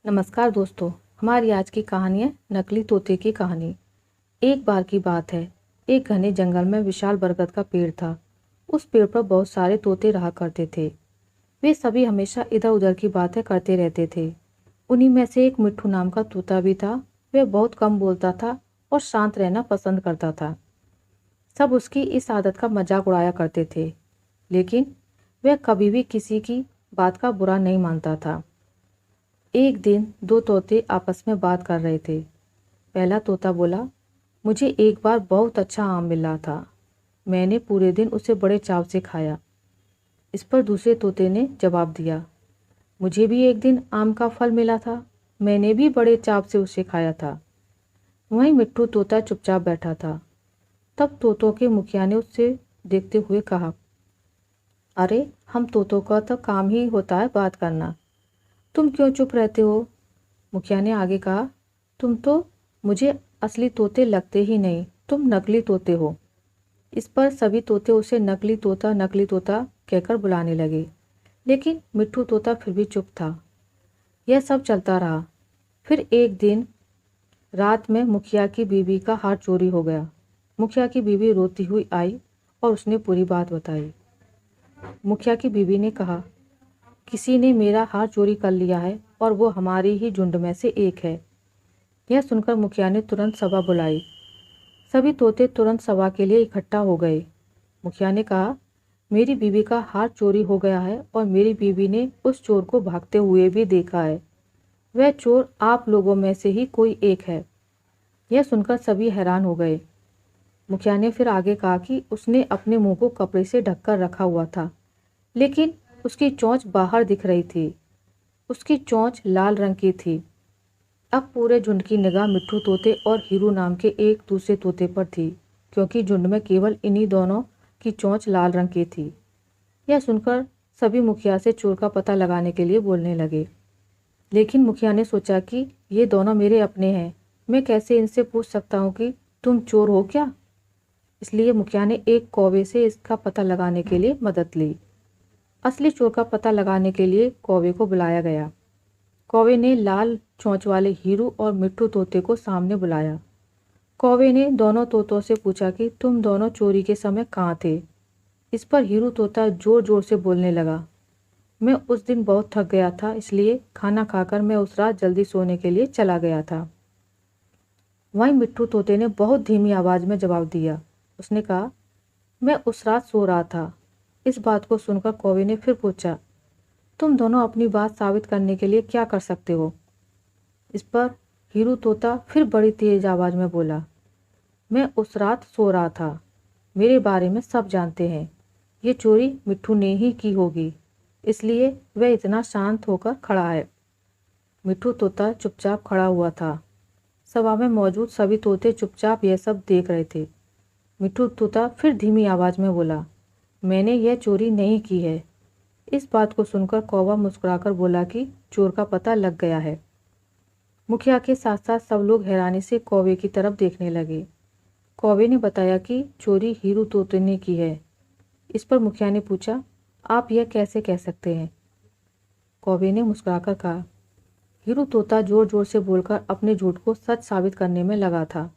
नमस्कार दोस्तों। हमारी आज की कहानी है नकली तोते की कहानी। एक बार की बात है, एक घने जंगल में विशाल बरगद का पेड़ था। उस पेड़ पर बहुत सारे तोते रहा करते थे। वे सभी हमेशा इधर उधर की बातें करते रहते थे। उन्हीं में से एक मिट्ठू नाम का तोता भी था। वह बहुत कम बोलता था और शांत रहना पसंद करता था। सब उसकी इस आदत का मजाक उड़ाया करते थे, लेकिन वह कभी भी किसी की बात का बुरा नहीं मानता था। एक दिन दो तोते आपस में बात कर रहे थे। पहला तोता बोला, मुझे एक बार बहुत अच्छा आम मिला था। मैंने पूरे दिन उसे बड़े चाव से खाया। इस पर दूसरे तोते ने जवाब दिया, मुझे भी एक दिन आम का फल मिला था। मैंने भी बड़े चाव से उसे खाया था। वहीं मिट्ठू तोता चुपचाप बैठा था। तब तोतों के मुखिया ने उससे देखते हुए कहा, अरे हम तोतों का तो काम ही होता है बात करना, तुम क्यों चुप रहते हो? मुखिया ने आगे कहा, तुम तो मुझे असली तोते लगते ही नहीं, तुम नकली तोते हो। इस पर सभी तोते उसे नकली तोता कहकर बुलाने लगे, लेकिन मिट्ठू तोता फिर भी चुप था। यह सब चलता रहा। फिर एक दिन रात में मुखिया की बीवी का हार चोरी हो गया। मुखिया की बीवी रोती हुई आई और उसने पूरी बात बताई। मुखिया की बीवी ने कहा, किसी ने मेरा हार चोरी कर लिया है और वो हमारी ही झुंड में से एक है। यह सुनकर मुखिया ने तुरंत सभा बुलाई। सभी तोते तुरंत सभा के लिए इकट्ठा हो गए। मुखिया ने कहा, मेरी बीवी का हार चोरी हो गया है और मेरी बीवी ने उस चोर को भागते हुए भी देखा है। वह चोर आप लोगों में से ही कोई एक है। यह सुनकर सभी हैरान हो गए। मुखिया ने फिर आगे कहा कि उसने अपने मुंह को कपड़े से ढककर रखा हुआ था, लेकिन उसकी चोंच बाहर दिख रही थी। उसकी चोंच लाल रंग की थी। अब पूरे झुंड की निगाह मिट्ठू तोते और हीरू नाम के एक दूसरे तोते पर थी, क्योंकि झुंड में केवल इन्हीं दोनों की चोंच लाल रंग की थी। यह सुनकर सभी मुखिया से चोर का पता लगाने के लिए बोलने लगे, लेकिन मुखिया ने सोचा कि ये दोनों मेरे अपने हैं, मैं कैसे इनसे पूछ सकता हूँ कि तुम चोर हो क्या। इसलिए मुखिया ने एक कौवे से इसका पता लगाने के लिए मदद ली। असली चोर का पता लगाने के लिए कौवे को बुलाया गया। कौवे ने लाल चोंच वाले हीरू और मिट्ठू तोते को सामने बुलाया। कौवे ने दोनों तोतों से पूछा कि तुम दोनों चोरी के समय कहाँ थे। इस पर हीरू तोता जोर जोर से बोलने लगा, मैं उस दिन बहुत थक गया था, इसलिए खाना खाकर मैं उस रात जल्दी सोने के लिए चला गया था। वहीं मिट्ठू तोते ने बहुत धीमी आवाज़ में जवाब दिया। उसने कहा, मैं उस रात सो रहा था। इस बात को सुनकर कौवे ने फिर पूछा, तुम दोनों अपनी बात साबित करने के लिए क्या कर सकते हो। इस पर हीरू तोता फिर बड़ी तेज आवाज़ में बोला, मैं उस रात सो रहा था, मेरे बारे में सब जानते हैं। ये चोरी मिट्ठू ने ही की होगी, इसलिए वह इतना शांत होकर खड़ा है। मिट्ठू तोता चुपचाप खड़ा हुआ था। सभा में मौजूद सभी तोते चुपचाप यह सब देख रहे थे। मिट्ठू तोता फिर धीमी आवाज़ में बोला, मैंने यह चोरी नहीं की है। इस बात को सुनकर कौवा मुस्कुराकर बोला कि चोर का पता लग गया है। मुखिया के साथ साथ सब लोग हैरानी से कौवे की तरफ देखने लगे। कौवे ने बताया कि चोरी हीरू तोते ने की है। इस पर मुखिया ने पूछा, आप यह कैसे कह सकते हैं? कौवे ने मुस्कुराकर कहा, हीरू तोता जोर जोर से बोलकर अपने झूठ को सच साबित करने में लगा था,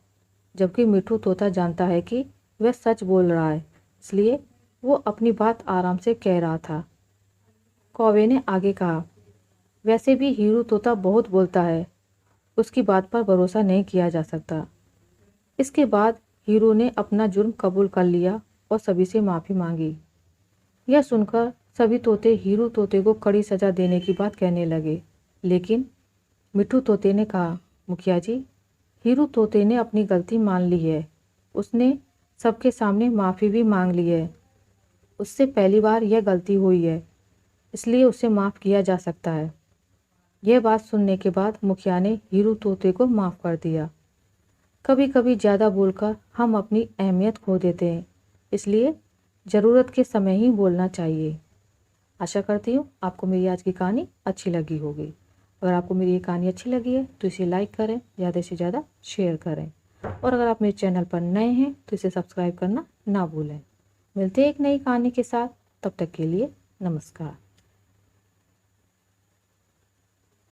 जबकि मिट्ठू तोता जानता है कि वह सच बोल रहा है, इसलिए वो अपनी बात आराम से कह रहा था। कौवे ने आगे कहा, वैसे भी हीरू तोता बहुत बोलता है, उसकी बात पर भरोसा नहीं किया जा सकता। इसके बाद हीरू ने अपना जुर्म कबूल कर लिया और सभी से माफ़ी मांगी। यह सुनकर सभी तोते हीरू तोते को कड़ी सज़ा देने की बात कहने लगे, लेकिन मिट्ठू तोते ने कहा, मुखिया जी, हीरू तोते ने अपनी गलती मान ली है। उसने सबके सामने माफ़ी भी मांग ली है। उससे पहली बार यह गलती हुई है, इसलिए उसे माफ़ किया जा सकता है। यह बात सुनने के बाद मुखिया ने हीरू तोते को माफ़ कर दिया। कभी कभी ज़्यादा बोलकर हम अपनी अहमियत खो देते हैं, इसलिए ज़रूरत के समय ही बोलना चाहिए। आशा करती हूँ आपको मेरी आज की कहानी अच्छी लगी होगी। अगर आपको मेरी ये कहानी अच्छी लगी है तो इसे लाइक करें, ज़्यादा से ज़्यादा शेयर करें, और अगर आप मेरे चैनल पर नए हैं तो इसे सब्सक्राइब करना ना भूलें। मिलते हैं एक नई कहानी के साथ, तब तक के लिए नमस्कार।